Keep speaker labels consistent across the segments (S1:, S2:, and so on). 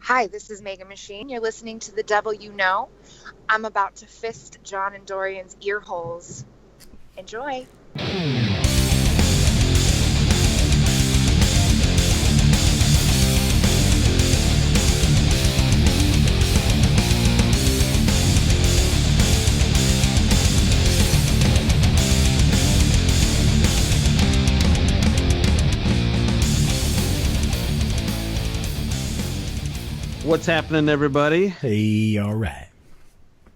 S1: Hi, this is Maegan Machine. You're listening to The Devil You Know. I'm about to fist John and Dorian's ear holes. Enjoy.
S2: What's happening, everybody?
S3: Hey, all right.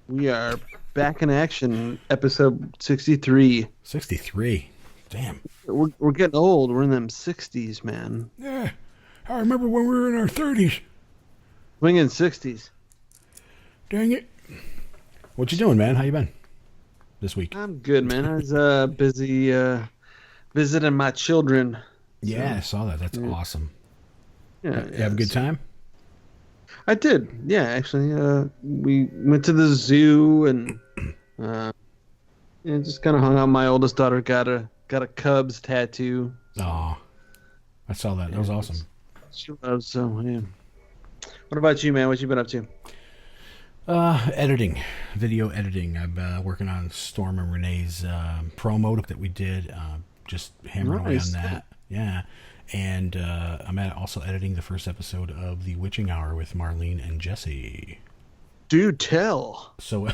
S2: We are back in action, episode 63.
S3: 63. Damn.
S2: We're getting old. We're in them 60s, man.
S3: Yeah. I remember when we were in our 30s.
S2: Swinging 60s.
S3: Dang it. What you doing, man? How you been this week?
S2: I'm good, man. I was busy visiting my children.
S3: Yeah, I saw that. That's awesome.
S2: Yeah,
S3: You have a good time?
S2: I did. Yeah, actually. We went to the zoo and just kind of hung out. My oldest daughter got a Cubs tattoo.
S3: Oh, I saw that. That was awesome.
S2: She loves, so yeah. What about you, man? What you been up to?
S3: Editing, video editing. I'm working on Storm and Renee's promo that we did. Just hammering away on that. Yeah. And I'm also editing the first episode of The Witching Hour with Marlene and Jesse.
S2: Do tell.
S3: So,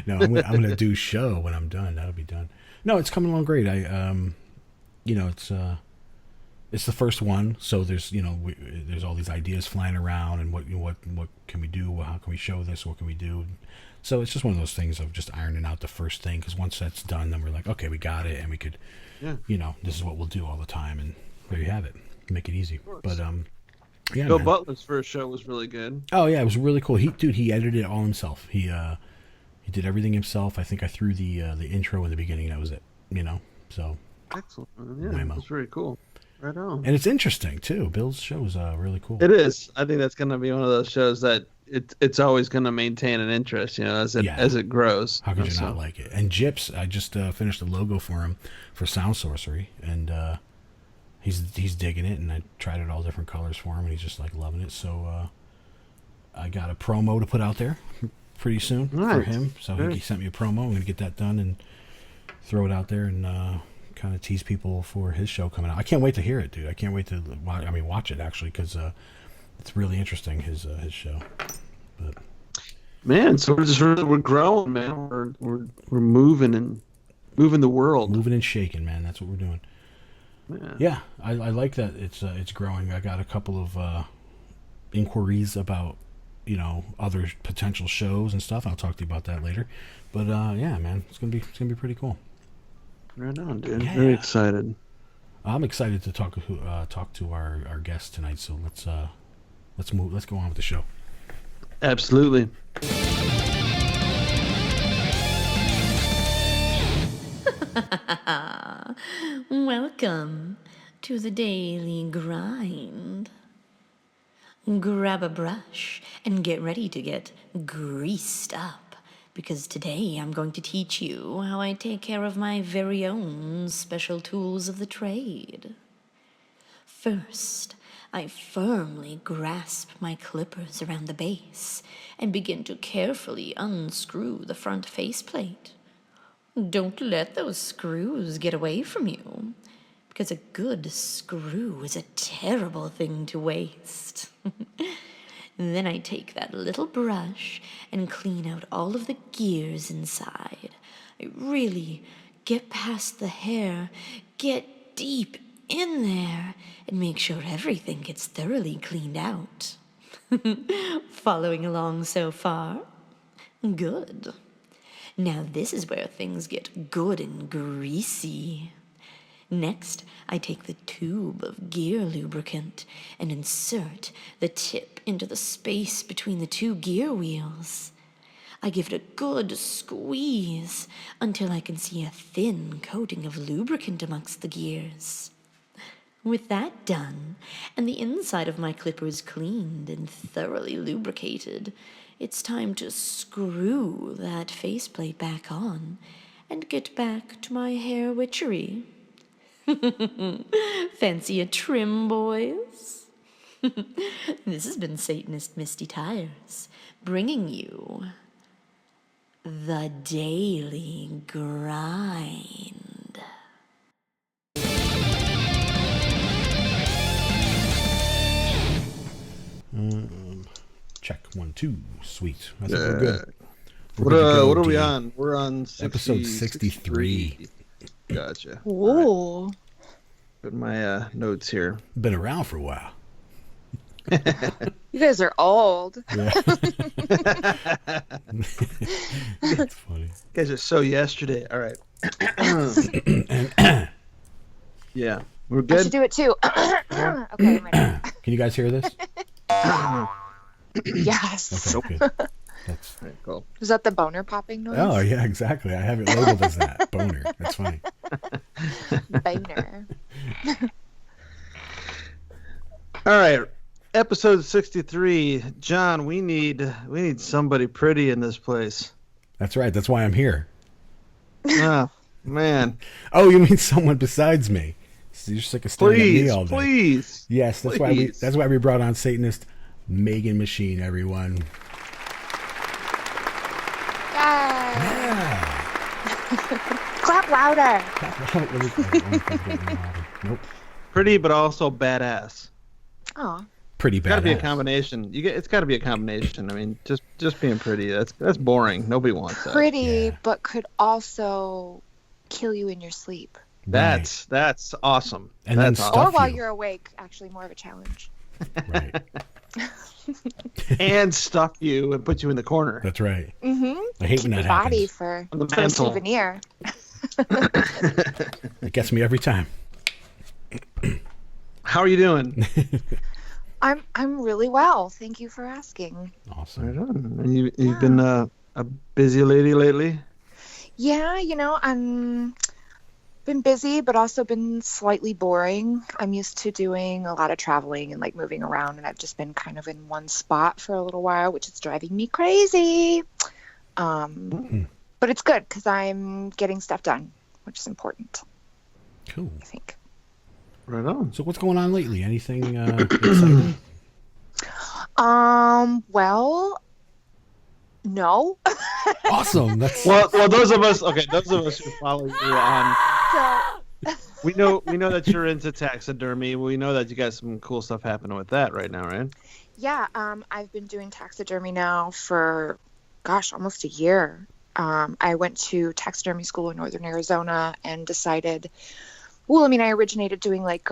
S3: no, I'm gonna do show when I'm done. That'll be done. No, it's coming along great. It's the first one, so there's there's all these ideas flying around, and what can we do? How can we show this? What can we do? So it's just one of those things of just ironing out the first thing, because once that's done, then we're like, okay, we got it, and we could, this is what we'll do all the time, and there you have it. Make it easy. But yeah.
S2: Bill Butler's first show was really good.
S3: Oh yeah, it was really cool. He edited it all himself. He did everything himself. I think I threw the intro in the beginning. That was it. So
S2: excellent. Yeah, it was very cool. Right on.
S3: And it's interesting too. Bill's show is really cool.
S2: It is. I think that's going to be one of those shows that it's always going to maintain an interest, as it grows.
S3: How could you not like it? And Gyps, I just finished a logo for him for Sound Sorcery, and he's digging it, and I tried it all different colors for him, and he's just like loving it. So I got a promo to put out there pretty soon for him. So he sent me a promo. I'm going to get that done and throw it out there and kind of tease people for his show coming out. I can't wait to hear it, dude. I can't wait to watch it actually, because it's really interesting, his show. But
S2: man, so we're growing, man. We're moving the world,
S3: moving and shaking, man. That's what we're doing. Yeah, I like that it's growing. I got a couple of inquiries about other potential shows and stuff. I'll talk to you about that later. But yeah, man, it's gonna be pretty cool.
S2: Right on, dude. Yeah. Very excited.
S3: I'm excited to talk to our guest tonight. So let's go on with the show.
S2: Absolutely.
S4: Welcome to the daily grind. Grab a brush and get ready to get greased up, because today I'm going to teach you how I take care of my very own special tools of the trade. First, I firmly grasp my clippers around the base and begin to carefully unscrew the front faceplate. Don't let those screws get away from you, because a good screw is a terrible thing to waste. Then I take that little brush and clean out all of the gears inside. I really get past the hair, get deep in there, and make sure everything gets thoroughly cleaned out. Following along so far? Good. Now this is where things get good and greasy. Next, I take the tube of gear lubricant and insert the tip into the space between the two gear wheels. I give it a good squeeze until I can see a thin coating of lubricant amongst the gears. With that done, and the inside of my clippers cleaned and thoroughly lubricated, it's time to screw that faceplate back on and get back to my hair witchery. Fancy a trim, boys? This has been Satanist Misty Tyers, bringing you the Daily Grind.
S3: Check 1, 2. Sweet. I think we're good.
S2: What are we on? We're on
S3: episode 63.
S2: Gotcha.
S1: Ooh.
S2: Put my notes here.
S3: Been around for a while.
S1: You guys are old.
S3: Yeah. That's funny.
S2: You guys are so yesterday. All right. Yeah. We're good.
S1: I should do it too. Okay, I'm ready.
S3: Can you guys hear this?
S1: Yes.
S3: Okay, good. That's...
S2: All right, cool.
S1: Is that the boner popping noise?
S3: Oh, yeah, exactly. I have it labeled as that. Boner. That's funny.
S1: Boner.
S2: All right. Episode 63. John, we need somebody pretty in this place.
S3: That's right. That's why I'm here.
S2: Oh, man.
S3: Oh, you mean someone besides me? So you're sick of staring at me all day.
S2: Please.
S3: Yes, that's why we brought on Satanist Maegan Machine, everyone.
S1: Yeah. Clap louder.
S3: Nope.
S2: Pretty, but also badass.
S1: Oh.
S3: Pretty
S2: It's
S3: bad.
S2: got to be a combination. It's got to be a combination. I mean, just being pretty. That's boring. Nobody wants that.
S1: Pretty,
S3: Yeah.
S1: but could also kill you in your sleep.
S2: That's awesome.
S3: And
S2: that's
S3: then
S2: awesome.
S1: Or
S3: Stuff
S1: while
S3: you.
S1: you're awake, actually more of a challenge.
S3: Right.
S2: And stuff you and put you in the corner.
S3: That's right.
S1: Mm-hmm.
S3: I hate when
S1: Keep
S3: that
S1: your body
S3: happens.
S1: for
S2: On the
S1: a
S2: mantle.
S1: souvenir.
S3: It gets me every time.
S2: How are you doing?
S1: I'm really well. Thank you for asking.
S3: Awesome.
S2: Right on. And you've been a busy lady lately?
S1: Yeah, I'm been busy, but also been slightly boring. I'm used to doing a lot of traveling and like moving around, and I've just been kind of in one spot for a little while, which is driving me crazy. But it's good because I'm getting stuff done, which is important,
S3: Cool.
S1: I think.
S2: Right on.
S3: So what's going on lately? Anything exciting?
S1: Well, no.
S3: Awesome. That's
S2: Well, those of us who follow you on,
S1: So,
S2: we know that you're into taxidermy. We know that you got some cool stuff happening with that right now, right?
S1: yeah, I've been doing taxidermy now for, almost a year. I went to taxidermy school in Northern Arizona and decided, I originated doing like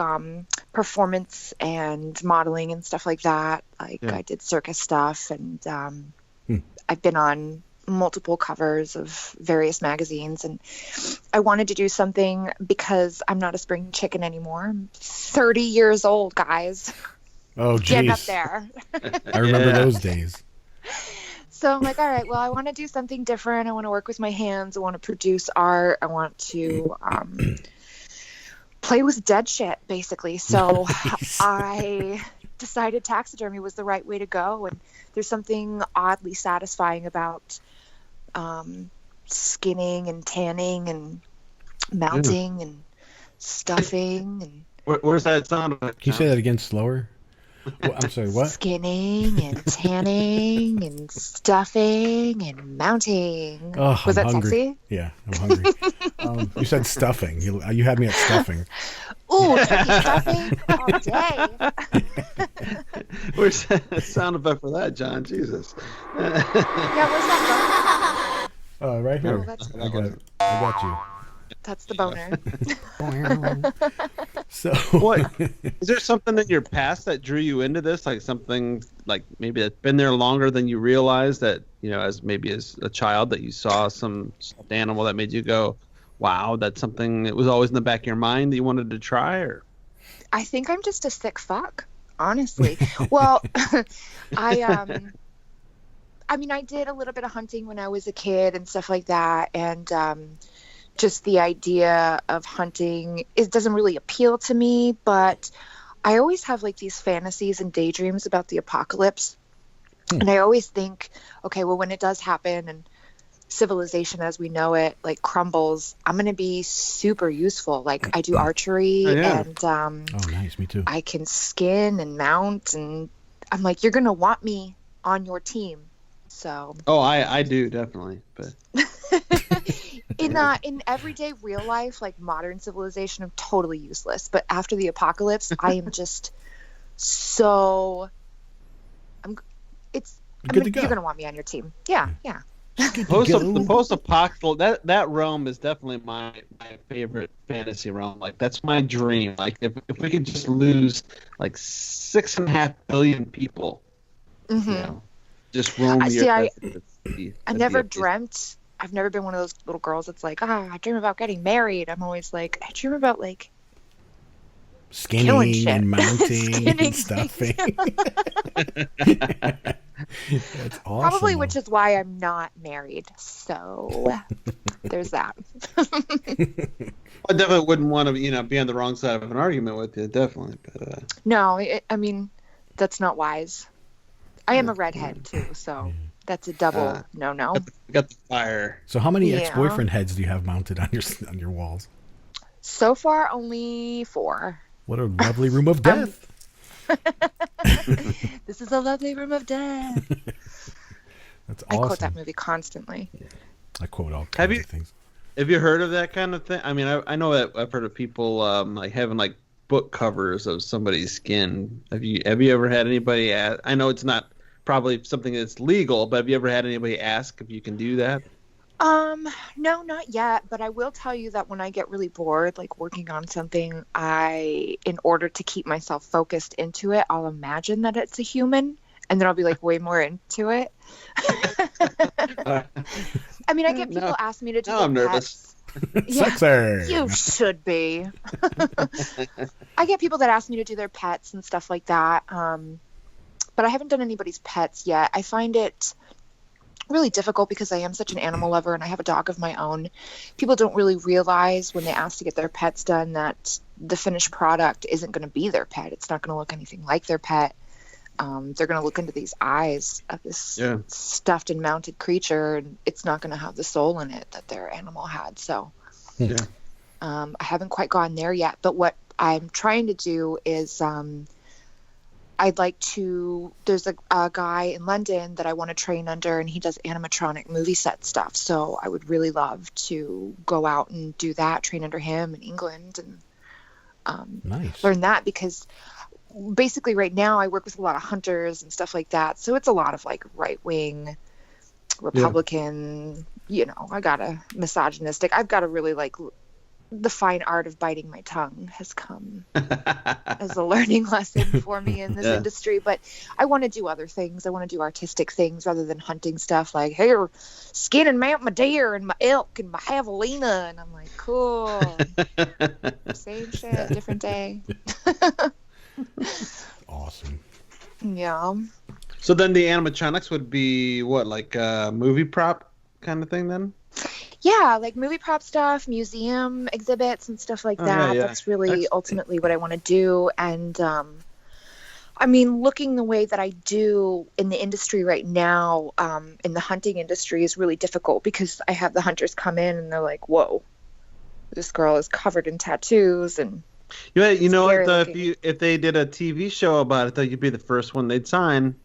S1: performance and modeling and stuff like that. Like
S2: Yeah.
S1: I did circus stuff, and I've been on multiple covers of various magazines, and I wanted to do something because I'm not a spring chicken anymore. I'm 30 years old, guys.
S3: oh,
S1: Get up
S3: jeez.
S1: there.
S3: I remember
S2: Yeah.
S3: those days.
S1: So I'm like, all right, well, I want to do something different. I want to work with my hands. I want to produce art. I want to play with dead shit, basically. So
S3: Nice.
S1: I decided taxidermy was the right way to go. And there's something oddly satisfying about skinning and tanning and mounting and stuffing and
S2: Where's that sound effect?
S3: Can you say that again slower? Well, I'm sorry, what?
S1: skinning and tanning and stuffing and mounting.
S3: Oh,
S1: Was
S3: I'm
S1: that
S3: hungry.
S1: sexy?
S3: Yeah, I'm hungry. You said stuffing. You had me at stuffing.
S1: Ooh, turkey stuffing all day.
S2: Where's that sound effect for that, John? Jesus.
S1: Yeah, where's that
S3: Right here.
S1: Oh, that's-
S3: I got it. I got you.
S1: boner? That's the boner.
S3: So
S2: What? Is there something in your past that drew you into this? Like something like maybe that's been there longer than you realized, that, as a child, that you saw some stuffed animal that made you go, wow, that's something that was always in the back of your mind that you wanted to try? Or
S1: I think I'm just a sick fuck, honestly. Well, I did a little bit of hunting when I was a kid and stuff like that, and just the idea of hunting, it doesn't really appeal to me, but I always have like these fantasies and daydreams about the apocalypse. And I always think, okay, well, when it does happen and civilization as we know it like crumbles, I'm going to be super useful. Like I do archery and
S3: oh, nice. Me too.
S1: I can skin and mount, and I'm like, you're going to want me on your team. So
S2: I do definitely, but
S1: in everyday real life, like modern civilization, I'm totally useless. But after the apocalypse, I am just so
S3: Good to go.
S1: You're gonna want me on your team. Yeah.
S2: the post-apocalypse, that realm is definitely my favorite fantasy realm. Like that's my dream. Like if we could just lose like 6.5 billion people, you know, just roam the earth.
S1: I never dreamt. I've never been one of those little girls that's like, I dream about getting married. I'm always like, I dream about like
S3: skinning and mounting and stuffing. That's awesome.
S1: Probably, which is why I'm not married. So there's that.
S2: I definitely wouldn't want to, be on the wrong side of an argument with you, definitely. But
S1: no, I mean, that's not wise. I am a redhead too, so that's a double no.
S2: Got the fire.
S3: So how many ex-boyfriend heads do you have mounted on your walls?
S1: So far, only 4.
S3: What a lovely room of death.
S1: This is a lovely room of death.
S3: That's awesome.
S1: I quote that movie constantly.
S3: I quote all kinds of things.
S2: Have you heard of that kind of thing? I mean, I know that I've heard of people like having like book covers of somebody's skin. Have you ever had anybody ask? I know it's not probably something that's legal, but have you ever had anybody ask if you can do that?
S1: No, not yet, but I will tell you that when I get really bored, like working on something, in order to keep myself focused into it, I'll imagine that it's a human, and then I'll be like way more into it. I mean, I get people ask me to do
S2: I'm
S1: pets.
S3: Sexy.
S1: You should be. I get people that ask me to do their pets and stuff like that. But I haven't done anybody's pets yet. I find it really difficult because I am such an animal lover and I have a dog of my own. People don't really realize when they ask to get their pets done that the finished product isn't going to be their pet. It's not going to look anything like their pet. They're going to look into these eyes of this stuffed and mounted creature, and it's not going to have the soul in it that their animal had. So I haven't quite gone there yet. But what I'm trying to do is I'd like to, there's a guy in London that I want to train under, and he does animatronic movie set stuff. So I would really love to go out and do that, train under him in England, and learn that, because basically right now I work with a lot of hunters and stuff like that. So it's a lot of like right-wing Republican, I got a misogynistic. I've got to really like the fine art of biting my tongue has come as a learning lesson for me in this industry. But I want to do other things. I want to do artistic things rather than hunting stuff like, hey, skin and mount my deer and my elk and my javelina. And I'm like, cool. Same shit, different day.
S3: Awesome.
S1: Yeah.
S2: So then the animatronics would be what, like a movie prop kind of thing then?
S1: Yeah, like movie prop stuff, museum exhibits and stuff like that. That's really ultimately what I want to do. And I mean, looking the way that I do in the industry right now, in the hunting industry, is really difficult because I have the hunters come in and they're like, whoa, this girl is covered in tattoos. And
S2: you know what, if they did a TV show about it, though, you'd be the first one they'd sign.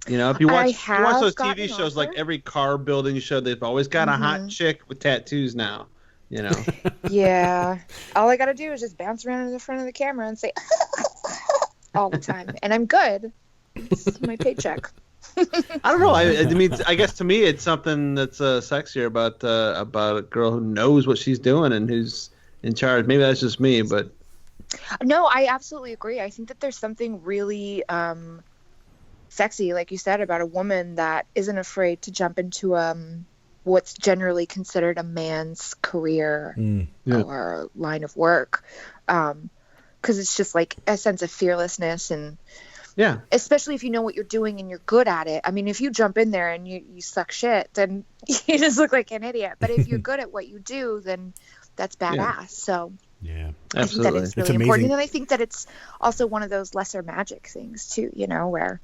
S2: If you watch those TV shows, like every car building show, they've always got a hot chick with tattoos now.
S1: Yeah. All I got to do is just bounce around in the front of the camera and say all the time, and I'm good. It's my paycheck.
S2: I don't know. I mean, I guess to me, it's something that's sexier about a girl who knows what she's doing and who's in charge. Maybe that's just me, but
S1: no, I absolutely agree. I think that there's something really sexy, like you said, about a woman that isn't afraid to jump into what's generally considered a man's career or line of work, because it's just like a sense of fearlessness, and especially if you know what you're doing and you're good at it. I mean, if you jump in there and you suck shit, then you just look like an idiot. But if you're good at what you do, then that's badass. So
S3: yeah,
S1: I think that it's really important, and I think that it's also one of those lesser magic things too, where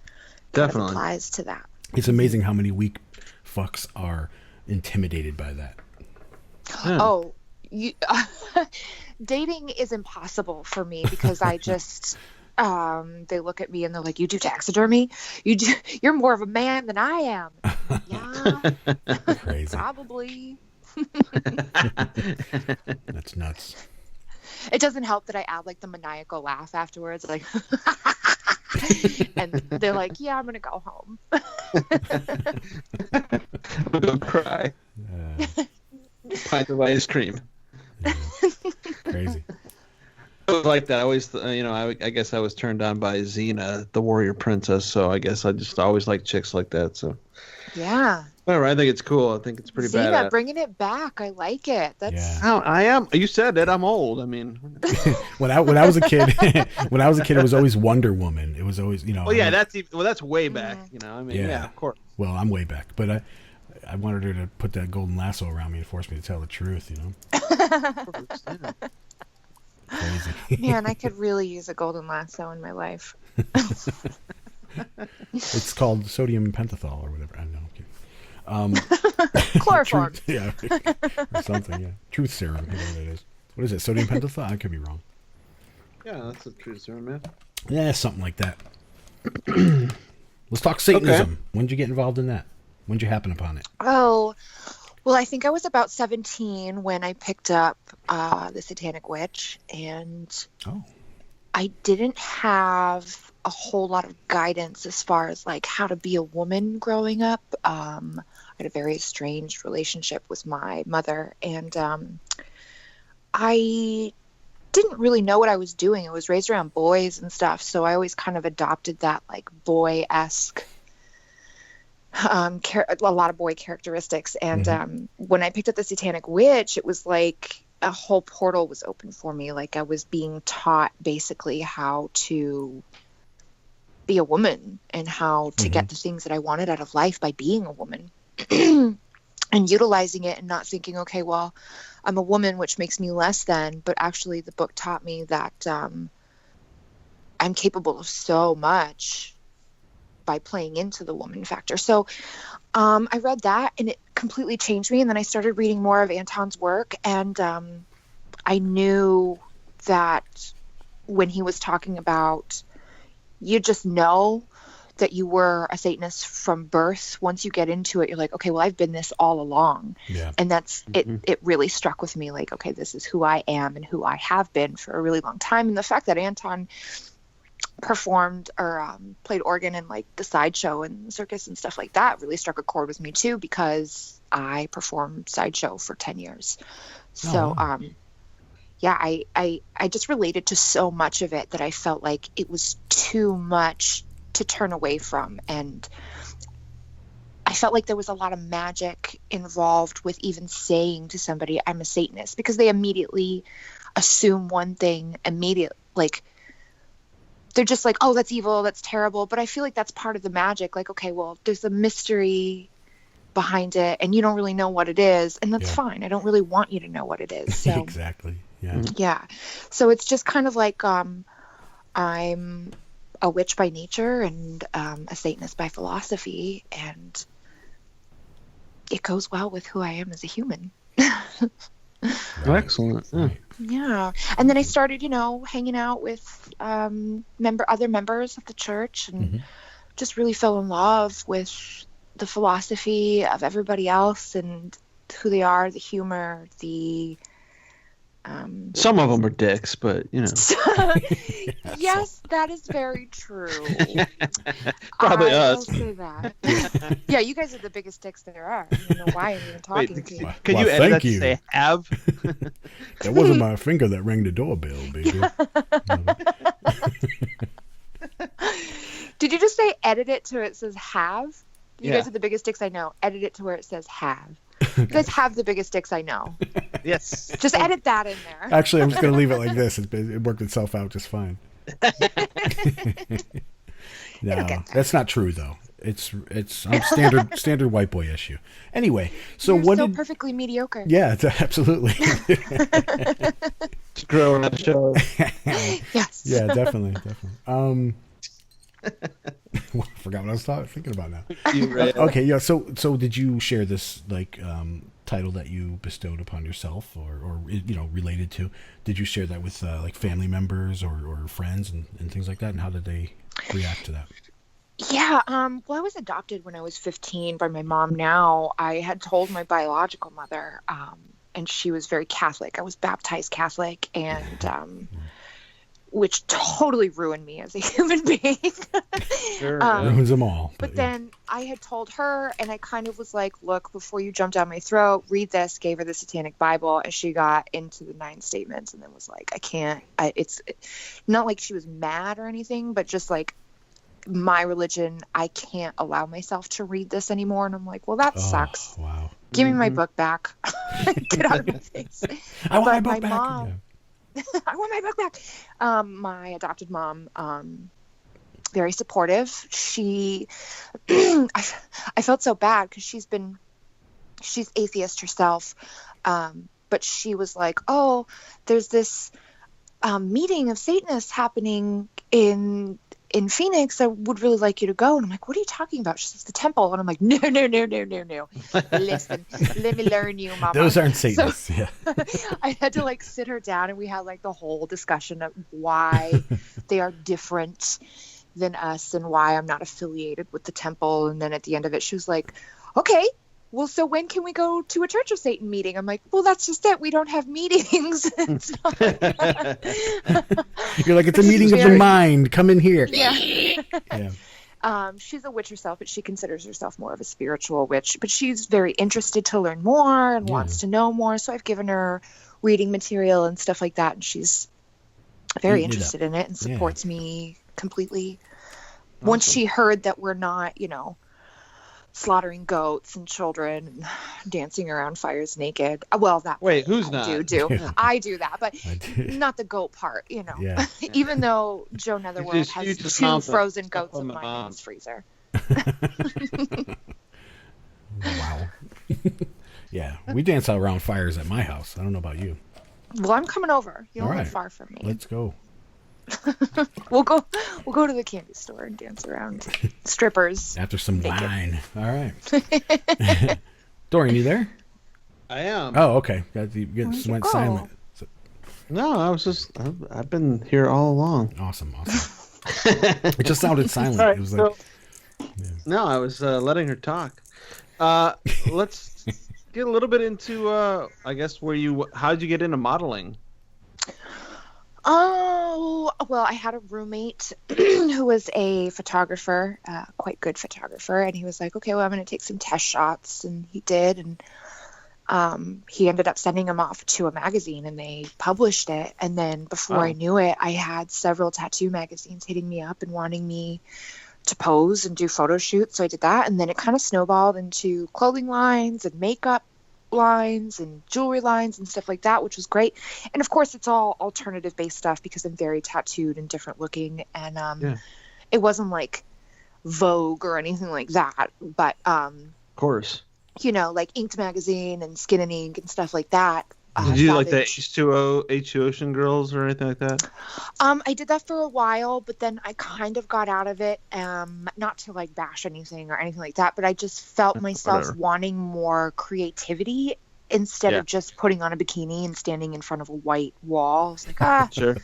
S2: definitely
S1: applies to that.
S3: It's amazing how many weak fucks are intimidated by that?
S1: Oh, you dating is impossible for me because I just they look at me and they're like, "You do taxidermy? You're more of a man than I am." Yeah,
S3: Crazy.
S1: probably.
S3: That's nuts.
S1: It doesn't help that I add like the maniacal laugh afterwards, like, and they're like, "Yeah, I'm gonna go home."
S2: I'm gonna cry. Pint of ice cream.
S3: Yeah. Crazy.
S2: I was like that. I always, I guess I was turned on by Xena, the warrior princess. So I guess I just always like chicks like that. So
S1: Yeah.
S2: whatever. I think it's cool. I think it's pretty
S1: Xena,
S2: badass.
S1: bringing it back. I like it. That's
S3: Yeah.
S2: Oh, I am. You said it. I'm old. I mean,
S3: when I was a kid, it was always Wonder Woman. It was always,
S2: well, yeah, that's way back. I mean,
S3: Yeah.
S2: yeah, of course.
S3: Well, I'm way back, but I wanted her to put that golden lasso around me and force me to tell the truth. Crazy.
S1: Man, I could really use a golden lasso in my life.
S3: It's called sodium pentothal or whatever. I don't know.
S1: Chloroform.
S3: Truth, yeah, or something. Yeah, truth serum. Whatever it is. What is it? Sodium pentothal? I could be wrong.
S2: Yeah, that's a true story, man.
S3: Yeah, something like that. Let's talk Satanism.
S2: Okay.
S3: When did you get involved in that? When did you happen upon it?
S1: Oh, well, I think I was about 17 when I picked up The Satanic Witch, and I didn't have a whole lot of guidance as far as like how to be a woman growing up. I had a very estranged relationship with my mother, and I didn't really know what I was doing. I was raised around boys and stuff, so I always kind of adopted that like boy-esque a lot of boy characteristics. And when I picked up The Satanic Witch, it was like a whole portal was open for me. Like I was being taught basically how to be a woman and how to get the things that I wanted out of life by being a woman and utilizing it and not thinking, okay, well, I'm a woman, which makes me less than, but actually the book taught me that I'm capable of so much by playing into the woman factor. So I read that and it completely changed me. And then I started reading more of Anton's work, and I knew that when he was talking about, you just know that you were a Satanist from birth. Once you get into it, you're like, okay, well, I've been this all along. Yeah. And that's it really struck with me, like, okay, this is who I am and who I have been for a really long time. And the fact that Anton performed or played organ in like the sideshow and circus and stuff like that really struck a chord with me too, because I performed sideshow for 10 years. So yeah, I just related to so much of it that I felt like it was too much to turn away from. And I felt like there was a lot of magic involved with even saying to somebody I'm a Satanist, because they immediately assume one thing immediately, like they're just like, oh, that's evil, that's terrible. But I feel like that's part of the magic. Like, okay, well, there's a mystery behind it and you don't really know what it is, and that's fine. I don't really want you to know what it is. So
S3: exactly. Yeah.
S1: Yeah. So it's just kind of like I'm a witch by nature and a Satanist by philosophy, and it goes well with who I am as a human.
S2: Right. Excellent. Yeah.
S1: Yeah. And then I started, hanging out with other members of the church, and just really fell in love with the philosophy of everybody else and who they are, the humor, the
S2: some of them are dicks, but
S1: yes, that is very true.
S2: Probably
S1: I
S2: us.
S1: will say that. Yeah, you guys are the biggest dicks there are. I don't know why I'm even talking to you.
S2: Can you edit that to say have?
S3: That wasn't my finger that rang the doorbell, baby.
S1: Did you just say edit it to where it says have? You guys are the biggest dicks I know. Edit it to where it says have. You guys have the biggest dicks I know.
S2: Yes.
S1: Just edit that in there.
S3: Actually, I'm just going to leave it like this. It worked itself out just fine. No, that's not true though. It's standard white boy issue. Anyway, so
S1: You're
S3: what
S1: so
S3: did
S1: perfectly mediocre.
S3: Yeah, absolutely.
S2: Growing up show.
S1: Yes.
S3: Yeah, definitely. I forgot what I was thinking about now.
S2: You read.
S3: Okay, yeah. So did you share this title that you bestowed upon yourself, or related to? Did you share that with like family members or friends and things like that? And how did they react to that?
S1: Yeah, well, I was adopted when I was 15 by my mom now. I had told my biological mother, and she was very Catholic. I was baptized Catholic, and which totally ruined me as a human being.
S2: Sure,
S3: Ruins them all.
S1: But then I had told her, and I kind of was like, look, before you jump down my throat, read this, gave her the Satanic Bible, and she got into the 9 statements and then was like, I can't, it's not like she was mad or anything, but just like, my religion, I can't allow myself to read this anymore. And I'm like, well, that sucks.
S3: Wow.
S1: Give me my book back. Get out of my face.
S3: I want my book
S1: my
S3: back.
S1: mom, I want my book back. My adopted mom, very supportive. She, I felt so bad because she's atheist herself. But she was like, oh, there's this meeting of Satanists happening in Phoenix. I would really like you to go. And I'm like, what are you talking about? She says, the temple. And I'm like, no. Listen, let me learn you, mama.
S3: Those aren't Satanists.
S1: So,
S3: yeah.
S1: I had to like sit her down and we had like the whole discussion of why they are different than us and why I'm not affiliated with the temple. And then at the end of it, she was like, okay, well, so when can we go to a Church of Satan meeting? I'm like, well, that's just it. We don't have meetings. It's not like that.
S3: You're like, it's a meeting of the mind. Come in here.
S1: Yeah.
S3: Yeah.
S1: She's a witch herself, but she considers herself more of a spiritual witch. But she's very interested to learn more and wants to know more. So I've given her reading material and stuff like that. And she's very interested in it and supports me completely. Awesome. Once she heard that we're not, slaughtering goats and children and dancing around fires naked. Well, that
S2: wait, who's not?
S1: I do that, but not the goat part,
S3: Yeah.
S1: Even though Joe Netherworld has 2 frozen goats in my mom's freezer.
S3: Wow. Yeah, we dance out around fires at my house. I don't know about you.
S1: Well, I'm coming over. You don't
S3: All right.
S1: live far from me.
S3: Let's go.
S1: We'll go to the candy store and dance around strippers
S3: after some
S1: naked.
S3: wine. All right. Dorian, you there?
S2: I am.
S3: Oh, okay. You went silent. So,
S2: no, I've been here all along.
S3: Awesome. It just sounded silent.
S2: Right,
S3: it was like,
S2: No, I was letting her talk. Let's get a little bit into I guess how'd you get into modeling?
S1: Oh, well, I had a roommate who was a photographer, quite good photographer, and he was like, okay, well, I'm going to take some test shots, and he did, and he ended up sending them off to a magazine, and they published it, and then before I knew it, I had several tattoo magazines hitting me up and wanting me to pose and do photo shoots, so I did that, and then it kind of snowballed into clothing lines and makeup lines and jewelry lines and stuff like that, which was great. And of course it's all alternative based stuff because I'm very tattooed and different looking, and it wasn't like Vogue or anything like that, but of
S2: course,
S1: like Inked magazine and Skin and Ink and stuff like that.
S2: Did you like the H2 Ocean girls or anything like that?
S1: I did that for a while, but then I kind of got out of it, not to like bash anything or anything like that, but I just felt myself wanting more creativity instead of just putting on a bikini and standing in front of a white wall. I was like,
S2: sure.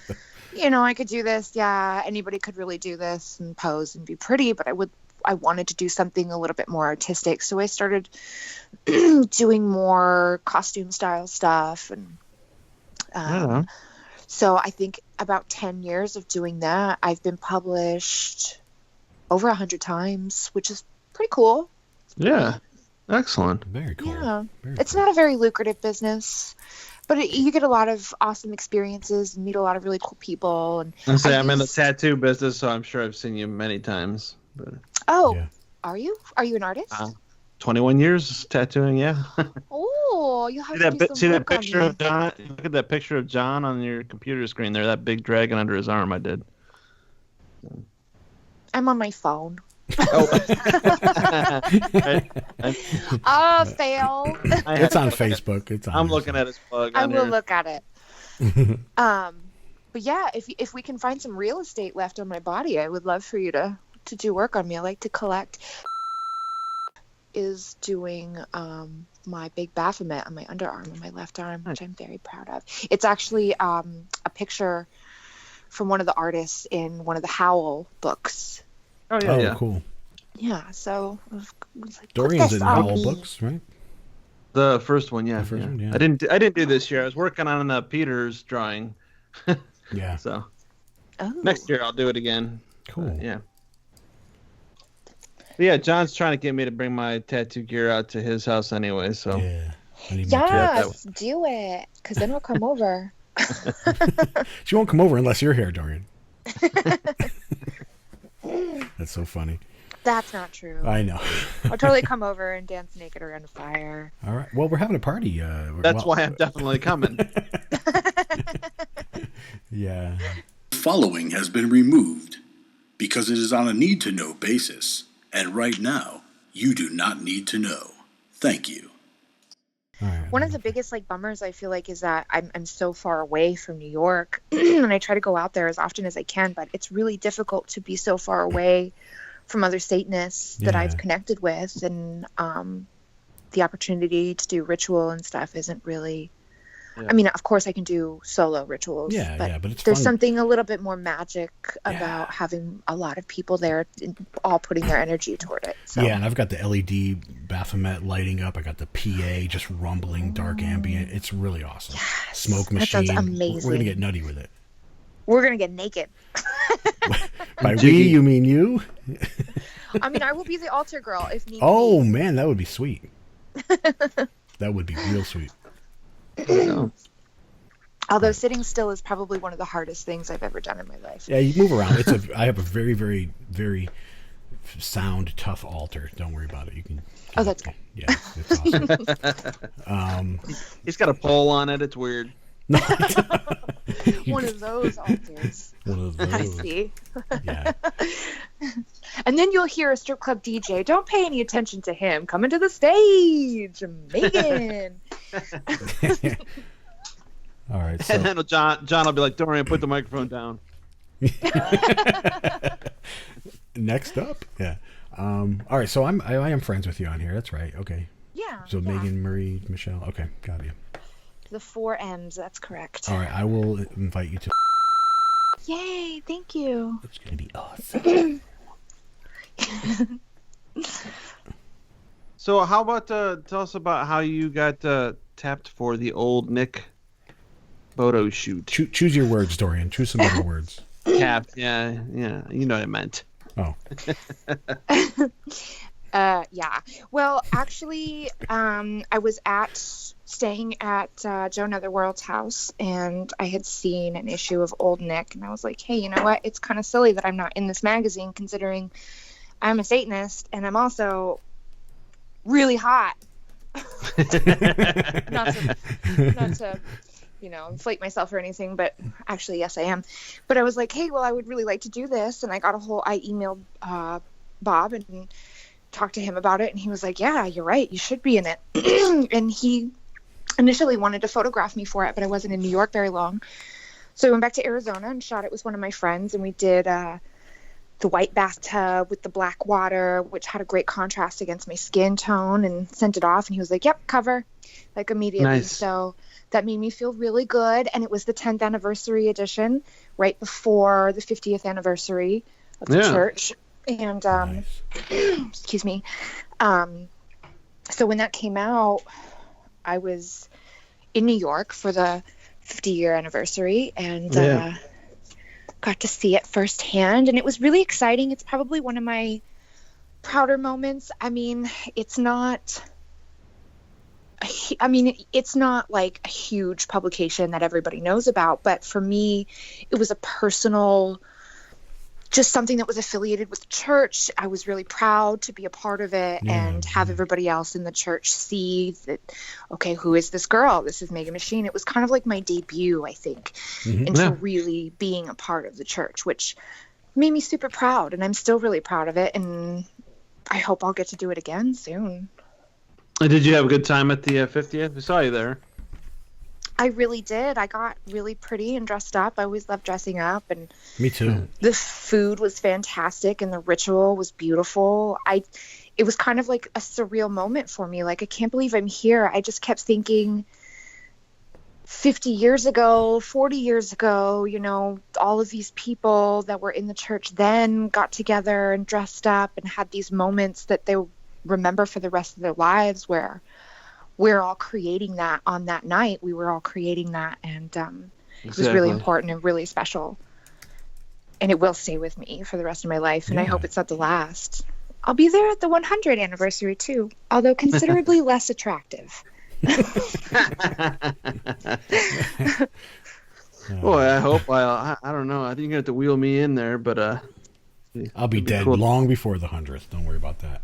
S1: I could do this. Yeah, anybody could really do this and pose and be pretty, but I wanted to do something a little bit more artistic. So I started doing more costume style stuff. And so I think about 10 years of doing that, I've been published over 100 times, which is pretty cool.
S2: Yeah. Excellent.
S3: Very cool.
S1: Yeah.
S3: It's
S1: not a very lucrative business, but you get a lot of awesome experiences and meet a lot of really cool people. And
S2: I'm in the tattoo business, so I'm sure I've seen you many times. But...
S1: Are you? Are you an artist?
S2: 21 years tattooing, yeah.
S1: Oh, you'll have to do some
S2: that
S1: work on
S2: picture
S1: me.
S2: of John? Look at that picture of John on your computer screen there. That big dragon under his arm. I did.
S1: I'm on my phone.
S2: Oh,
S1: fail.
S3: It's on Facebook. It's on.
S2: I'm looking at his plug.
S1: I will look at it. But yeah, if we can find some real estate left on my body, I would love for you to to do work on me. I like to collect. Is doing my big Baphomet on my underarm, on my left arm, which I'm very proud of. It's actually a picture from one of the artists in one of the Howl books.
S2: Oh yeah, yeah.
S3: Cool.
S1: Yeah, so I was like,
S3: Dorian's in Howl books, right?
S2: The first one, yeah.
S3: The first one, yeah.
S2: I didn't do this year. I was working on Peter's drawing.
S3: Yeah.
S2: So
S1: Oh.
S2: next year I'll do it again.
S3: Cool.
S2: Yeah. But yeah, John's trying to get me to bring my tattoo gear out to his house anyway. So
S3: Yeah. I need more
S1: Yes, do it, because then I'll come over.
S3: She won't come over unless you're here, Dorian. That's so funny.
S1: That's not true.
S3: I know.
S1: I'll totally come over and dance naked around a fire.
S3: All right. Well, we're having a party.
S2: that's why I'm definitely coming.
S3: Yeah.
S5: Following has been removed because it is on a need-to-know basis, and right now, you do not need to know. Thank you.
S3: All right.
S1: One of the biggest bummers I feel like is that I'm so far away from New York, and I try to go out there as often as I can, but it's really difficult to be so far away from other Satanists that I've connected with, and the opportunity to do ritual and stuff isn't really. Yeah. I mean, of course, I can do solo rituals. But
S3: it's
S1: there's
S3: fun.
S1: something a little bit more magic about having a lot of people there, all putting their energy toward it. So.
S3: Yeah, and I've got the LED Baphomet lighting up. I got the PA just rumbling, dark ambient. It's really awesome.
S1: Yes,
S3: Smoke machine.
S1: That sounds amazing.
S3: We're gonna get nutty with it.
S1: We're gonna get naked.
S3: By we, you mean you?
S1: I mean, I will be the altar girl if need be.
S3: Oh man, that would be sweet. That would be real sweet.
S1: Although sitting still is probably one of the hardest things I've ever done in my life.
S3: Yeah, you move around. I have a very, very, very sound, tough altar. Don't worry about it. You can.
S1: Oh, that's good.
S3: Yeah, it's awesome.
S2: He's got a pole on it. It's weird.
S1: One of those altars.
S3: One of those.
S1: I see.
S3: Yeah.
S1: And then you'll hear a strip club DJ. Don't pay any attention to him. Coming to the stage, Megan.
S3: All right. So.
S2: And then John will be like, Dorian, put the microphone down.
S3: Next up, yeah. All right. So I am friends with you on here. That's right. Okay.
S1: Yeah.
S3: So Megan, Marie, Michelle. Okay, got you.
S1: The 4 M's. That's correct.
S3: All right. I will invite you to.
S1: Yay! Thank you.
S3: It's gonna be awesome.
S2: So how about tell us about how you got tapped for the old Nick photo shoot?
S3: Choose your words, Dorian. Choose some other words.
S2: Tapped, yeah, you know what I meant.
S3: Oh.
S1: Yeah. Well, actually, I was staying at Joe Netherworld's house, and I had seen an issue of Old Nick, and I was like, hey, you know what? It's kind of silly that I'm not in this magazine, considering I'm a Satanist, and I'm also really hot. not to inflate myself or anything, but actually, yes, I am. But I was like, hey, well, I would really like to do this, and I emailed Bob and talked to him about it, and he was like, yeah, you're right, you should be in it. And he initially wanted to photograph me for it, but I wasn't in New York very long, so I went back to Arizona and shot it with one of my friends, and we did the white bathtub with the black water, which had a great contrast against my skin tone, and sent it off, and he was like, yep, cover, like immediately. Nice. So that made me feel really good, and it was the 10th anniversary edition, right before the 50th anniversary of the church. And nice. Excuse me. So when that came out, I was in New York for the 50-year anniversary, and got to see it firsthand, and it was really exciting. It's probably one of my prouder moments. I mean, it's not like a huge publication that everybody knows about, but for me, it was a personal, just something that was affiliated with the church. I was really proud to be a part of it and have everybody else in the church see that, okay, who is this girl? This is Maegan Machine. It was kind of like my debut, I think, into really being a part of the church, which made me super proud, and I'm still really proud of it, and I hope I'll get to do it again soon.
S2: Did you have a good time at the 50th? We saw you there.
S1: I really did. I got really pretty and dressed up. I always loved dressing up, and
S3: Me too.
S1: the food was fantastic and the ritual was beautiful. It was kind of like a surreal moment for me. Like, I can't believe I'm here. I just kept thinking 50 years ago, 40 years ago, you know, all of these people that were in the church then got together and dressed up and had these moments that they remember for the rest of their lives, where we're all creating that on that night. We were all creating that, and it was really important and really special. And it will stay with me for the rest of my life, and I hope it's not the last. I'll be there at the 100th anniversary too, although considerably less attractive.
S2: Boy, I hope. I don't know. I think you're gonna have to wheel me in there, but
S3: I'll be dead long before the 100th. Don't worry about that.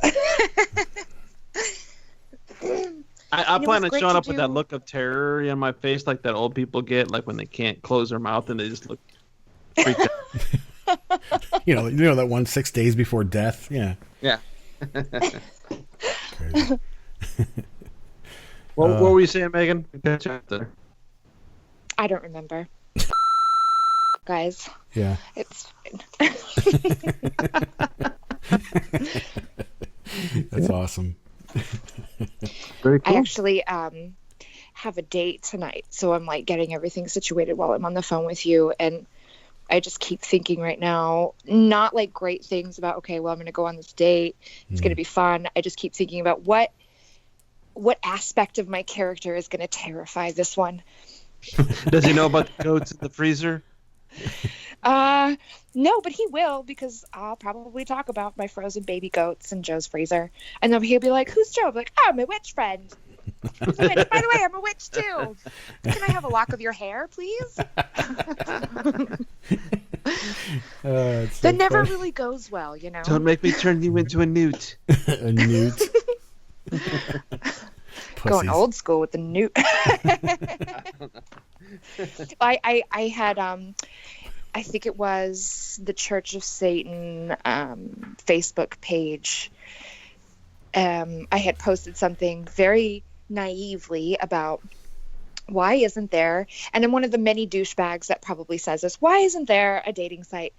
S2: I plan on showing up with that look of terror on my face, like that old people get, like when they can't close their mouth and they just look freaked out.
S3: you know that one 6 days before death. Yeah.
S2: Yeah.
S3: Crazy.
S2: What were you saying, Megan? Catch up there.
S1: I don't remember. Guys.
S3: Yeah.
S1: It's fine.
S3: That's awesome.
S2: Very cool.
S1: I actually have a date tonight, so I'm like getting everything situated while I'm on the phone with you, and I just keep thinking right now, not like great things about, okay, well, I'm going to go on this date. It's going to be fun. I just keep thinking about what aspect of my character is going to terrify this one.
S2: Does he know about the goats in the freezer?
S1: No, but he will, because I'll probably talk about my frozen baby goats in Joe's freezer. And then he'll be like, who's Joe? I'm like, oh, my witch friend. By the way, I'm a witch too. Can I have a lock of your hair, please? That never really goes well, you know.
S2: Don't make me turn you into a newt.
S3: A newt.
S1: Going old school with the newt. I had I think it was the Church of Satan Facebook page. I had posted something very naively about why isn't there, and I'm one of the many douchebags that probably says this, why isn't there a dating site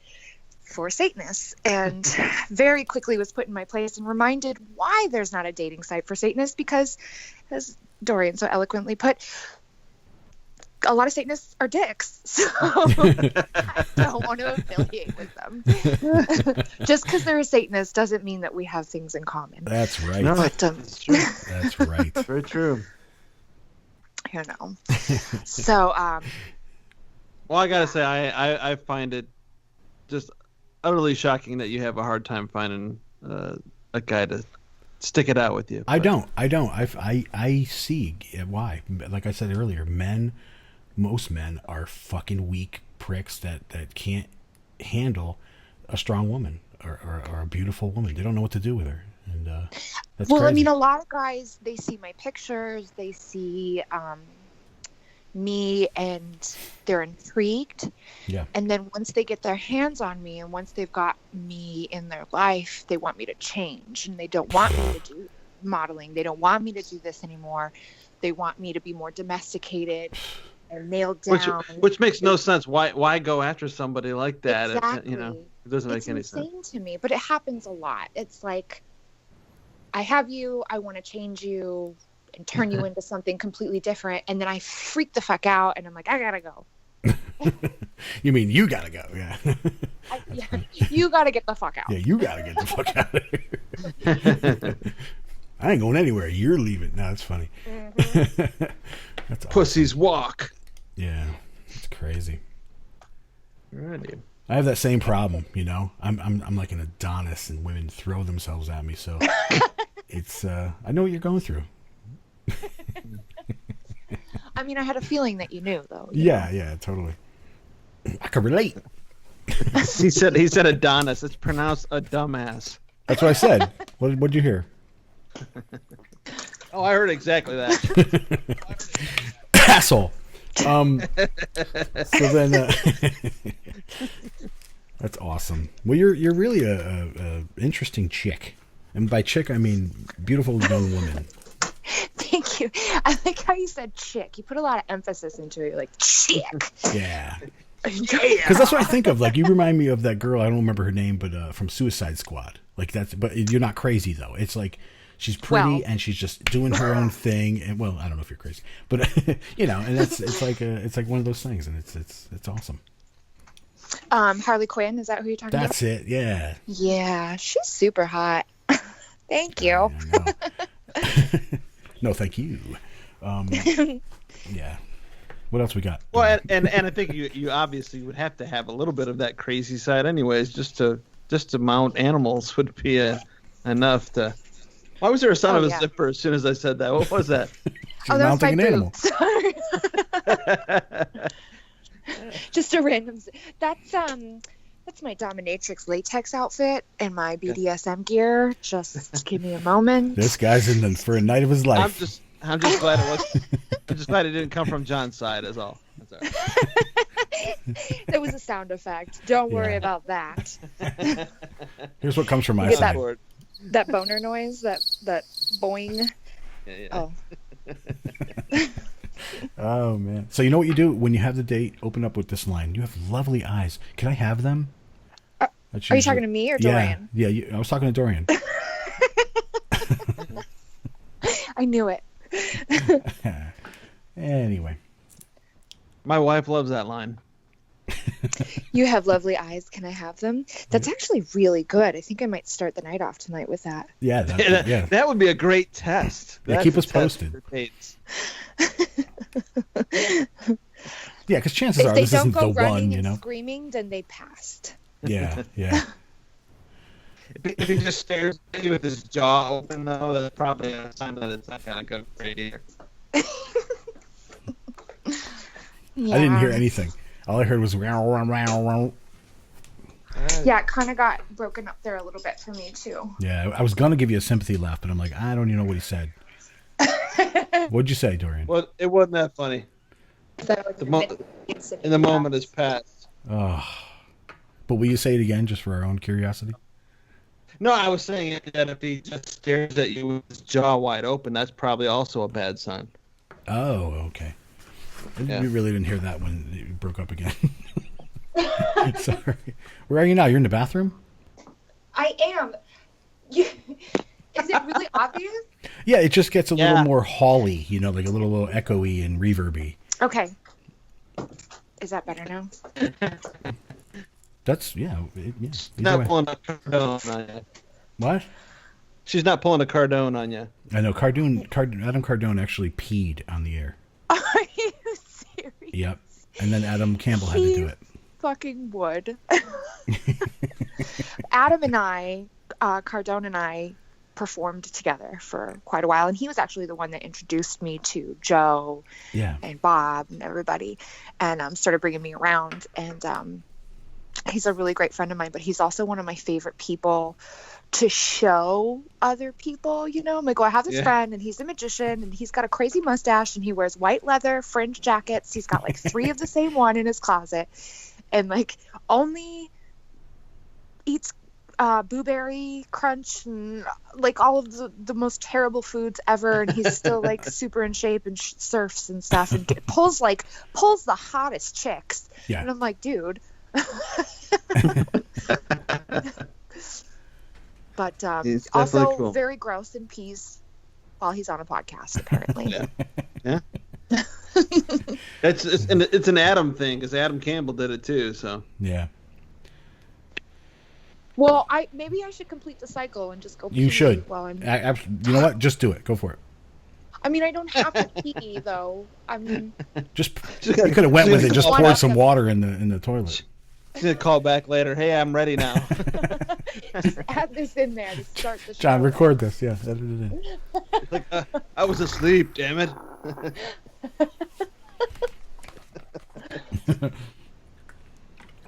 S1: for Satanists? And very quickly was put in my place and reminded why there's not a dating site for Satanists, because, as Dorian so eloquently put, a lot of Satanists are dicks, so I don't want to affiliate with them. Just because they're a Satanist doesn't mean that we have things in common.
S3: That's right.
S2: No,
S1: But,
S2: that's true.
S3: That's right.
S2: Very true.
S1: you know. So,
S2: Well, I gotta say, I find it just utterly shocking that you have a hard time finding a guy to stick it out with you.
S3: I don't. I see why. Like I said earlier, most men are fucking weak pricks that can't handle a strong woman or a beautiful woman. They don't know what to do with her. And that's
S1: well,
S3: crazy.
S1: I mean, a lot of guys, they see my pictures, they see me, and they're intrigued.
S3: Yeah.
S1: And then once they get their hands on me, and once they've got me in their life, they want me to change, and they don't want me to do modeling. They don't want me to do this anymore. They want me to be more domesticated and nailed down.
S2: Which makes no sense. Why go after somebody like that?
S1: Exactly.
S2: It doesn't make any sense.
S1: It's insane to me, but it happens a lot. It's like, I have you, I want to change you and turn you into something completely different, and then I freak the fuck out, and I'm like, I gotta go.
S3: You mean you gotta go? Yeah.
S1: Yeah, you gotta get the fuck out.
S3: Yeah, you gotta get the fuck out of here. I ain't going anywhere. You're leaving. No, that's funny.
S1: Mm-hmm.
S3: That's awesome.
S2: Pussies walk.
S3: Yeah, it's crazy.
S2: Alrighty.
S3: I have that same problem, you know. I'm like an Adonis, and women throw themselves at me. So it's I know what you're going through.
S1: I mean, I had a feeling that you knew, though.
S3: Yeah, totally. I can relate.
S2: he said Adonis. It's pronounced a dumbass.
S3: That's what I said. What'd you hear?
S2: Oh, I heard exactly that.
S3: Asshole. So then, that's awesome. Well, you're really a interesting chick, and by chick I mean beautiful young woman.
S1: Thank I like how you said chick. You put a lot of emphasis into it. You're like, chick.
S3: Yeah.
S1: Yeah.
S3: Because that's what I think of. Like, you remind me of that girl. I don't remember her name, but from Suicide Squad. Like, but you're not crazy though. It's like she's pretty and she's just doing her own thing. And well, I don't know if you're crazy, but you know, and it's like one of those things, and it's awesome.
S1: Harley Quinn, is that who you're talking about?
S3: That's it. Yeah.
S1: Yeah, she's super hot. Thank you.
S3: No, thank you. Yeah. What else we got?
S2: Well, and I think you obviously would have to have a little bit of that crazy side, anyways, just to mount animals would be enough to. Why was there a son of a zipper as soon as I said that? What was that?
S3: She's mounting an animal.
S1: Sorry. Just a random. That's my dominatrix latex outfit and my BDSM gear. Just give me a moment.
S3: This guy's in for a night of his life.
S2: I'm just glad it was. I'm just glad it didn't come from John's side. Is all. That's all right.
S1: It was a sound effect. Don't worry about that.
S3: Here's what comes from my side.
S1: That boner noise. That boing.
S2: Yeah.
S1: Oh.
S3: Oh man! So you know what you do when you have the date? Open up with this line. You have lovely eyes. Can I have them?
S1: Are you talking to me or Dorian?
S3: Yeah. I was talking to Dorian.
S1: I knew it.
S3: Anyway,
S2: my wife loves that line.
S1: You have lovely eyes. Can I have them? That's actually really good. I think I might start the night off tonight with that.
S3: Yeah,
S2: that would be a great test.
S3: Yeah, keep us posted. Yeah, because chances are this isn't the one, you know.
S1: And screaming, then they passed.
S3: Yeah.
S2: If he just stares at you with his jaw open, though, that's probably a sign that it's not gonna go great either.
S3: Yeah. I didn't hear anything. All I heard was wow.
S1: Yeah, it kind of got broken up there a little bit for me too.
S3: Yeah, I was gonna give you a sympathy laugh, but I'm like, I don't even know what he said. What'd you say, Dorian?
S2: Well, it wasn't that funny. In the moment has passed.
S3: Oh, but will you say it again, just for our own curiosity?
S2: No, I was saying that if he just stares at you with his jaw wide open, that's probably also a bad sign.
S3: Oh, okay.
S2: Yeah.
S3: We really didn't hear that when it broke up again. Sorry. Where are you now? You're in the bathroom?
S1: I am. Is it really obvious?
S3: Yeah, it just gets a little more hally, you know, like a little echoey and reverby.
S1: Okay. Is that better now?
S3: That's,
S2: She's not pulling a Cardone on you.
S3: What?
S2: She's not pulling a Cardone on you.
S3: I know. Adam Cardone actually peed on the air.
S1: Are you serious?
S3: Yep. And then Adam Campbell had to do it.
S1: Fucking would. Adam and I, Cardone and I, performed together for quite a while, and he was actually the one that introduced me to Joe and Bob and everybody, and started bringing me around. And he's a really great friend of mine, but he's also one of my favorite people to show other people, you know. I'm like, I have this friend, and he's a magician, and he's got a crazy mustache, and he wears white leather fringe jackets. He's got like 3 of the same one in his closet, and like only eats blueberry crunch and like all of the most terrible foods ever, and he's still like super in shape and surfs and stuff, and pulls the hottest chicks. And I'm like, dude. But also cool. Very gross and pees while he's on a podcast, apparently.
S2: Yeah. It's an Adam thing, because Adam Campbell did it too. So
S3: yeah.
S1: Well, maybe I should complete the cycle and just go pee.
S3: You should.
S1: While I'm...
S3: You know what? Just do it. Go for it.
S1: I mean, I don't have to pee though. I mean,
S3: you could have went with it. Just poured some water in the toilet.
S2: She's gonna call back later. Hey, I'm ready now.
S1: Just add this in there to start the show.
S3: John, record this. Yeah, edit it in.
S2: I was asleep. Damn it.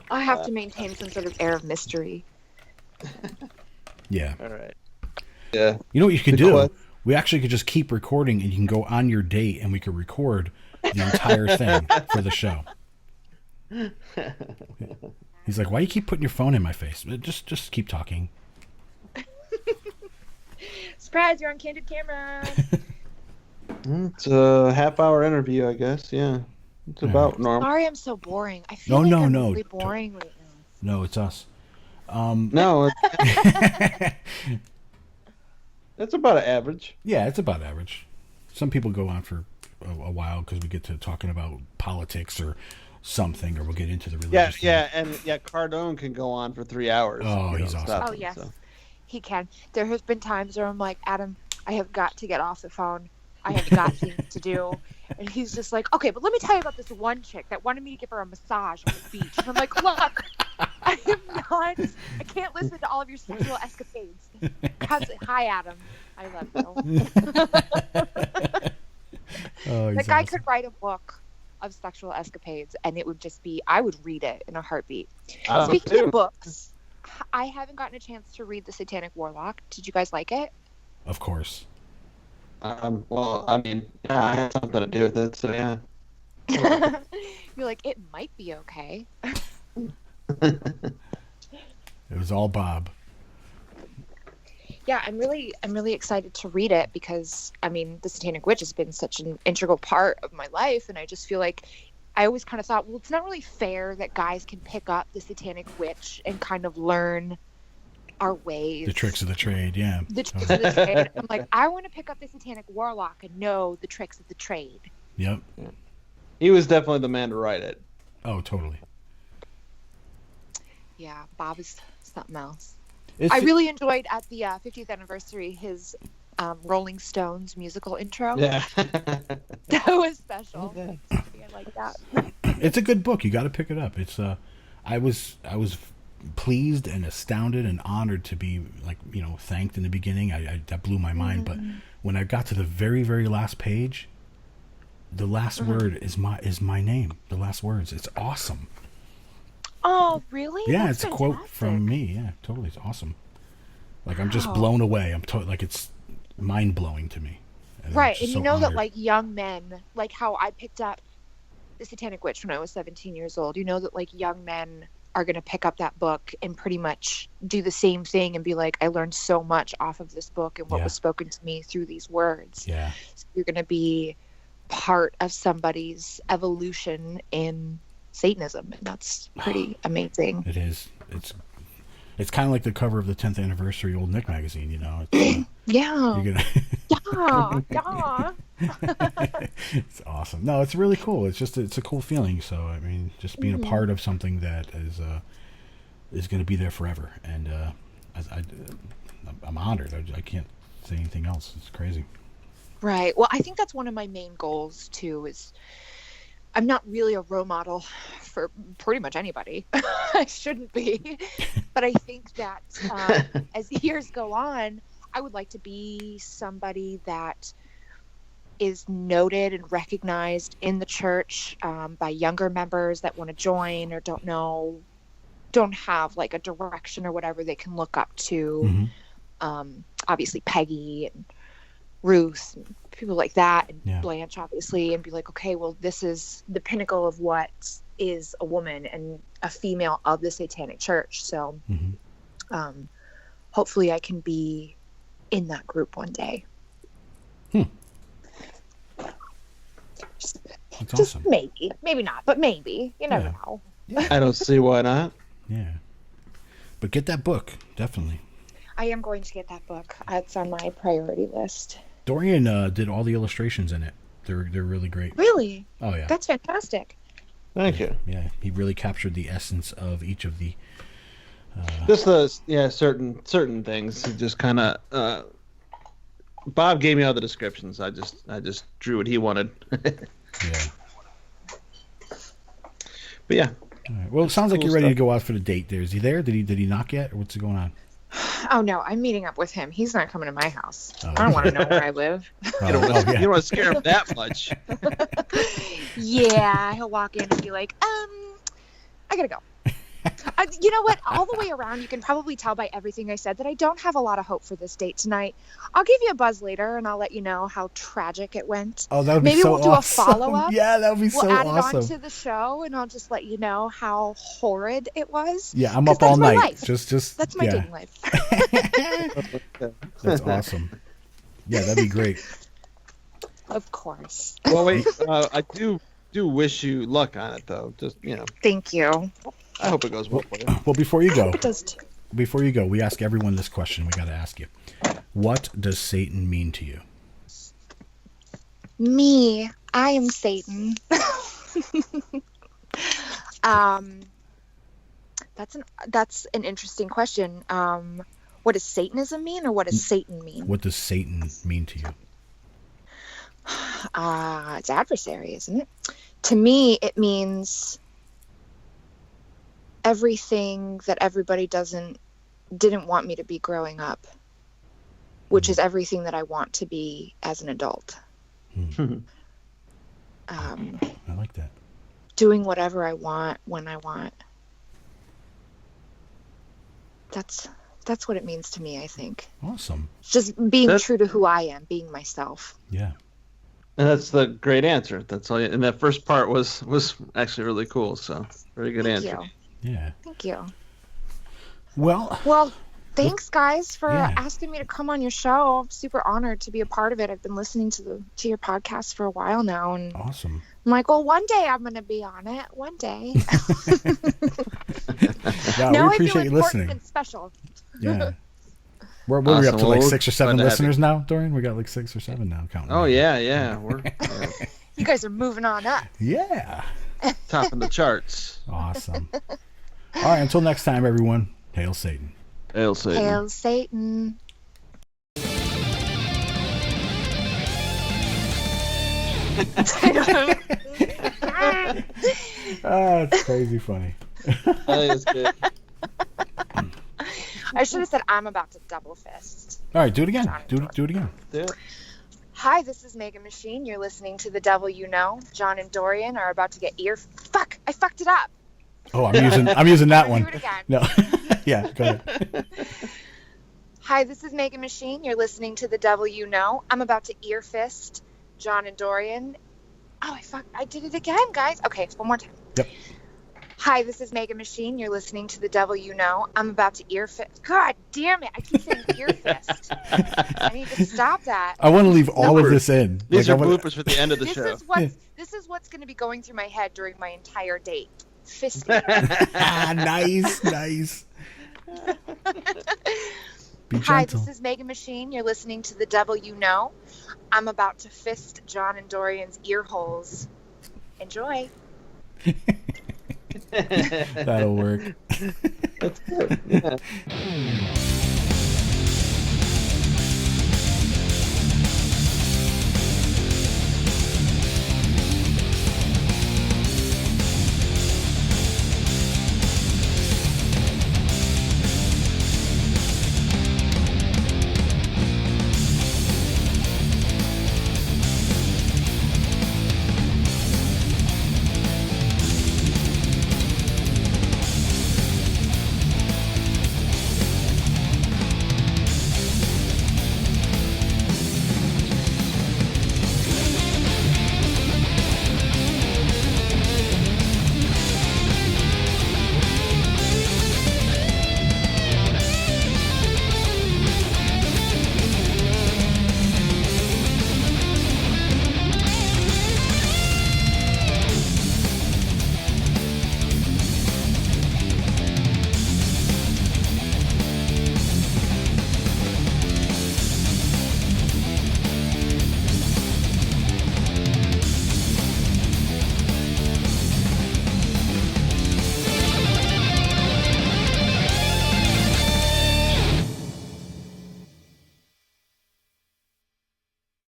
S1: I have to maintain some sort of air of mystery.
S3: Yeah.
S2: All right. Yeah.
S3: You know what you could do? We actually could just keep recording, and you can go on your date, and we could record the entire thing for the show. He's like, "Why do you keep putting your phone in my face? Just keep talking."
S1: Surprise! You're on candid camera.
S2: It's a half-hour interview, I guess. Yeah, it's about normal.
S1: Sorry, I'm so boring. I feel like I'm really boring right now.
S3: No, it's us.
S2: No, it's about average.
S3: Yeah, it's about average. Some people go on for a while because we get to talking about politics or something, or we'll get into the religious thing.
S2: And Cardone can go on for 3 hours.
S3: Oh, he's awesome.
S1: Oh, yes, he can. There have been times where I'm like, Adam, I have got to get off the phone. I have got things to do. And he's just like, okay, but let me tell you about this one chick that wanted me to give her a massage on the beach. And I'm like, look, I can't listen to all of your sexual escapades. Hi, Adam. I love you. The guy could write a book of sexual escapades, and it would just be, I would read it in a heartbeat. Speaking of books, I haven't gotten a chance to read The Satanic Warlock. Did you guys like it?
S3: Of course.
S2: Well, I mean, yeah, I had something to do with it, so yeah.
S1: You're like, it might be okay.
S3: It was all Bob.
S1: Yeah, I'm really excited to read it because, I mean, The Satanic Witch has been such an integral part of my life, and I just feel like I always kind of thought, well, it's not really fair that guys can pick up The Satanic Witch and kind of learn our ways.
S3: The tricks of the trade, yeah.
S1: The tricks of the trade. I'm like, I want to pick up The Satanic Warlock and know the tricks of the trade.
S3: Yep.
S2: He was definitely the man to write it.
S3: Oh, totally.
S1: Yeah, Bob is something else. I really enjoyed at the 50th anniversary his Rolling Stones musical intro.
S2: Yeah.
S1: That was special. Okay. I like that.
S3: It's a good book. You got to pick it up. It's I was pleased and astounded and honored to be, like, thanked in the beginning. That blew my mind. But when I got to the very, very last page, the last word is my name. The last words. It's awesome.
S1: Oh, really?
S3: Yeah,
S1: That's
S3: it's a quote from me. Yeah, totally. It's awesome. Like, I'm just blown away. Like, it's mind blowing to me.
S1: Right, and so that, like, young men, like how I picked up The Satanic Witch when I was 17 years old. That, like, young men are going to pick up that book and pretty much do the same thing and be like, I learned so much off of this book and what was spoken to me through these words.
S3: Yeah.
S1: So you're going to be part of somebody's evolution in Satanism, and that's pretty amazing.
S3: It is. It's kind of like the cover of the 10th anniversary Old Nick magazine, It's,
S1: yeah.
S3: You're gonna
S1: yeah.
S3: It's awesome. No, it's really cool. It's a cool feeling. So, I mean, just being a part of something that is going to be there forever, and I'm honored. I can't say anything else. It's crazy.
S1: Right. Well, I think that's one of my main goals too. Is I'm not really a role model for pretty much anybody. I shouldn't be. But I think that as the years go on, I would like to be somebody that is noted and recognized in the church by younger members that want to join or don't have like a direction or whatever they can look up to. Obviously Peggy and Ruth and people like that, and Blanche obviously, and be like, okay, well, this is the pinnacle of what is a woman and a female of the Satanic Church. So hopefully I can be in that group one day.
S3: That's awesome.
S1: Maybe not, but maybe. You never know.
S2: I don't see why not.
S3: Yeah. But get that book, definitely.
S1: I am going to get that book. It's on my priority list.
S3: Dorian did all the illustrations in it. They're really great.
S1: Really?
S3: Oh, yeah.
S1: That's fantastic.
S2: Thank you.
S3: Yeah, he really captured the essence of each of the...
S2: Just certain things. He just kind of... Bob gave me all the descriptions. I just drew what he wanted.
S3: Yeah.
S2: But yeah.
S3: All right. Well, it sounds like you're ready to go out for the date there. Is he there? Did he knock yet? Or what's going on?
S1: Oh, no. I'm meeting up with him. He's not coming to my house. I don't want to know where I live.
S2: You don't want to scare him that much.
S1: Yeah. He'll walk in and be like, I got to go. You know what? All the way around, you can probably tell by everything I said that I don't have a lot of hope for this date tonight. I'll give you a buzz later, and I'll let you know how tragic it went.
S3: Oh, that would be so awesome.
S1: Maybe we'll do a follow-up.
S3: Yeah, that would be so awesome.
S1: We'll add it on to the show, and I'll just let you know how horrid it was.
S3: Yeah, I'm up all night.
S1: Life.
S3: Just
S1: that's my dating life.
S3: That's awesome. Yeah, that'd be great.
S1: Of course.
S2: Well, wait. I do wish you luck on it, though. Just
S1: Thank you.
S2: I hope it goes well for you.
S3: Well, before you go,
S1: It does too.
S3: we ask everyone this question. We got to ask you. What does Satan mean to you?
S1: Me, I am Satan. That's an interesting question. What does Satanism mean, or what does Satan mean?
S3: What does Satan mean to you?
S1: It's adversary, isn't it? To me, it means everything that everybody didn't want me to be growing up, which is everything that I want to be as an adult.
S3: I like that.
S1: Doing whatever I want when I want. That's what it means to me, I think.
S3: Awesome.
S1: Just being true to who I am, being myself.
S3: Yeah.
S2: And that's the great answer. That's all. And that first part was actually really cool. So very good
S1: Thank
S2: answer.
S1: you.
S3: Yeah.
S1: Thank you.
S3: Well,
S1: thanks guys for
S3: Yeah.
S1: asking me to come on your show. I'm super honored to be a part of it. I've been listening to your podcast for a while now, and
S3: awesome.
S1: I'm like, well, one day I'm going to be on it. One day.
S3: Wow,
S1: Now
S3: we
S1: I feel
S3: appreciate you
S1: important
S3: listening.
S1: and special.
S3: Yeah. What are we up to,
S2: Awesome.
S3: like
S2: Well,
S3: 6 or
S2: glad
S3: 7
S2: to have
S3: listeners now, Dorian? We got like 6 or 7 now counting.
S2: Oh yeah. We're
S1: You guys are moving on up.
S3: Yeah.
S2: topping the charts.
S3: Awesome. All right, until next time, everyone. Hail Satan.
S2: Hail Satan.
S1: Hail Satan.
S3: It's crazy funny.
S2: That is good.
S1: I should have said I'm about to double fist.
S3: All right, do it again. Do it again.
S2: Yeah.
S1: Hi, this is Maegan Machine. You're listening to The Devil You Know. John and Dorian are about to get Fuck! I fucked it up.
S3: Oh, I'm using that
S1: I'm
S3: one.
S1: gonna do it again.
S3: No. Yeah, go ahead.
S1: Hi, this is Maegan Machine. You're listening to The Devil You Know. I'm about to ear fist John and Dorian. Oh, I did it again, guys. Okay, one more time.
S3: Yep.
S1: Hi, this is Maegan Machine. You're listening to The Devil You Know. I'm about to ear fist. God damn it. I keep saying ear fist. I need to stop that.
S3: I want to leave all of this in.
S2: These
S3: Like,
S2: are
S3: I wanna-
S2: bloopers for the end of the show.
S1: This is what's going to be going through my head during my entire date. Fisting.
S3: Nice. Be
S1: Hi,
S3: gentle.
S1: this is Maegan Machine. You're listening to The Devil You Know. I'm about to fist John and Dorian's ear holes. Enjoy.
S3: That'll work.
S2: That's good. Yeah.